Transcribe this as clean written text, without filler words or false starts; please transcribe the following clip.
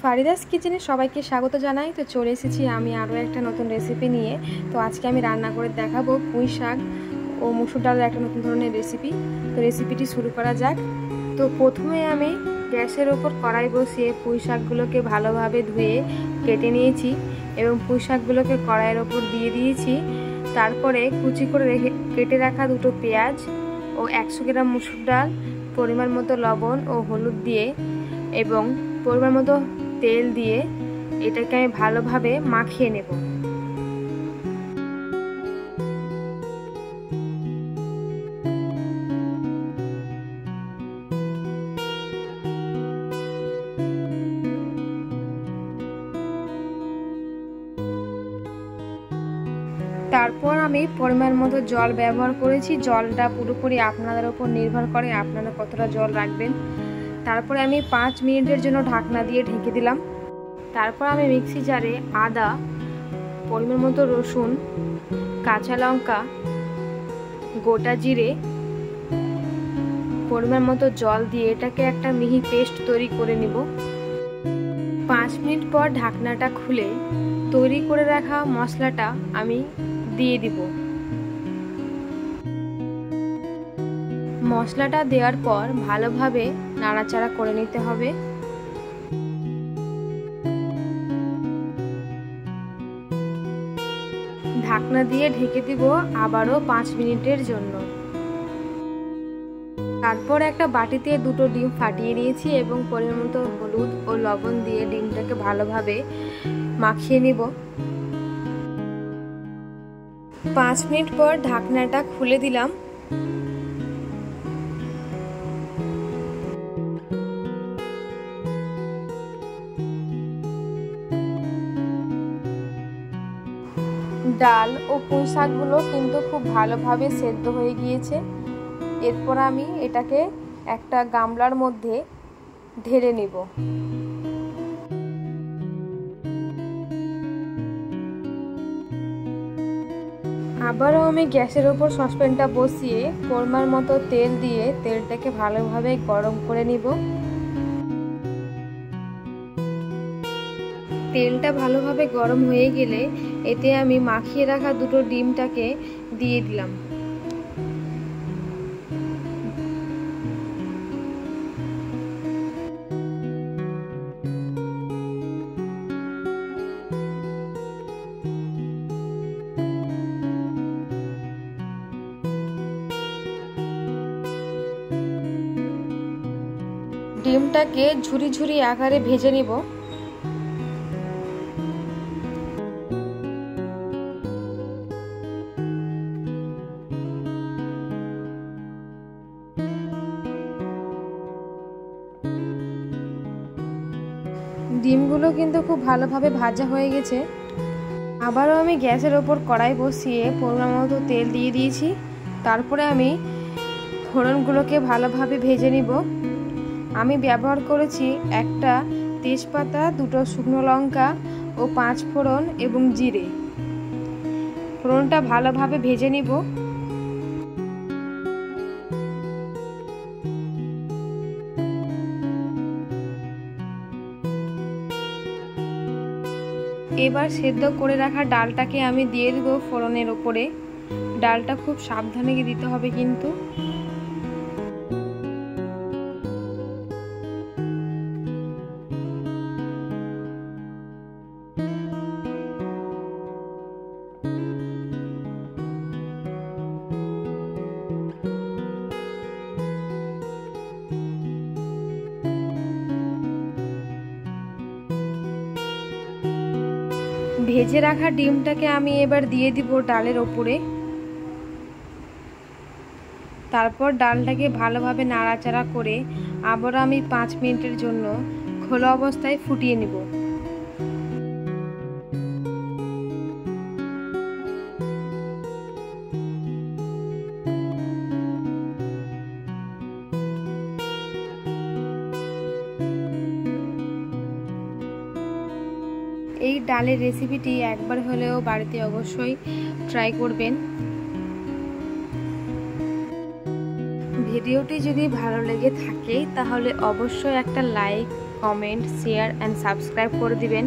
ফারিদাস কিচেনে সবাইকে স্বাগত জানাই। তো চলে এসেছি আমি আরও একটা নতুন রেসিপি নিয়ে। তো আজকে আমি রান্না করে দেখাবো পুঁই শাক ও মুসুর ডালের একটা নতুন ধরনের রেসিপি। তো রেসিপিটি শুরু করা যাক। তো প্রথমে আমি গ্যাসের ওপর কড়াই বসিয়ে পুঁই শাকগুলোকে ভালোভাবে ধুয়ে কেটে নিয়েছি এবং পুঁই শাকগুলোকে কড়াইয়ের ওপর দিয়ে দিয়েছি। তারপরে কুচি করে কেটে রাখা দুটো পেঁয়াজ ও 100 গ্রাম মুসুর ডাল, পরিমাণ মতো লবণ ও হলুদ দিয়ে এবং পরিমাণ মতো তেল দিয়ে এটাকে আমি ভালোভাবে মাখিয়ে নেব। তারপর আমি পরিমাণ মতো জল ব্যবহার করেছি। জলটা পুরোপুরি আপনাদের উপর নির্ভর করে আপনারা কতটা জল রাখবেন। তারপরে আমি 5 মিনিটের জন্য ঢাকনা দিয়ে ঢেকে দিলাম। তারপর আমি মিক্সি জারে আদা, পরিমাণ মতো রসুন, কাঁচা লঙ্কা, গোটা জিরে, পরিমাণ মতো জল দিয়ে এটাকে একটা মিহি পেস্ট তৈরি করে নিব। 5 মিনিট পর ঢাকনাটা খুলে তৈরি করে রাখা মশলাটা আমি দিয়ে দিব। মশলাটা দেওয়ার পর ভালোভাবে নাড়াচাড়া করে নিতে হবে। ঢাকনা দিয়ে ঢেকে দিব আবারও 5 মিনিটের জন্য। তারপর একটা বাটিতে দুটো ডিম ফাটিয়ে নিয়েছি এবং পরিমাণ মতো হলুদ ও লবণ দিয়ে ডিমটাকে ভালোভাবে মাখিয়ে নিব। 5 মিনিট পর ঢাকনাটা খুলে দিলাম। ডাল ও পুঁই শাকগুলো কিন্তু খুব ভালোভাবে সেদ্ধ হয়ে গিয়েছে। এরপর আমি এটাকে একটা গামলার মধ্যে ঢেলে নেব। আবারও আমি গ্যাসের ওপর সসপ্যানটা বসিয়ে পরিমাণ মতো তেল দিয়ে তেলটাকে ভালোভাবে গরম করে নিব। তেলটা ভালোভাবে গরম হয়ে গেলে এতে আমি মাখিয়ে রাখা দুটো ডিমটাকে দিয়ে দিলাম। ডিমটাকে ঝুরি ঝুরি আকারে ভেজে নিব। ডিমগুলো কিন্তু খুব ভালোভাবে ভাজা হয়ে গেছে। আবারও আমি গ্যাসের ওপর কড়াই বসিয়ে পরিমাণ মতো তেল দিয়ে দিয়েছি। তারপরে আমি ফোড়নগুলোকে ভালোভাবে ভেজে নিব। আমি ব্যবহার করেছি একটা তেজপাতা, দুটো শুকনো লঙ্কা ও 5 ফোড়ন এবং জিরে। ফোড়নটা ভালোভাবে ভেজে নিব। এবার সেদ্ধ করে রাখা ডালটাকে আমি দিয়ে দেব ফোড়নের ওপরে। ডালটা খুব সাবধানে দিতে হবে কিন্তু। ভেজে রাখা ডিমটাকে আমি এবার দিয়ে দিব ডালের ওপরে। তারপর ডালটাকে ভালোভাবে নাড়াচাড়া করে আবার আমি 5 মিনিটের জন্য খোলা অবস্থায় ফুটিয়ে নেব। এই ডালের রেসিপিটি একবার হলেও বাড়িতে অবশ্যই ট্রাই করবেন। ভিডিওটি যদি ভালো লেগে থাকে তাহলে অবশ্যই একটা like comment, share and subscribe করে দিবেন।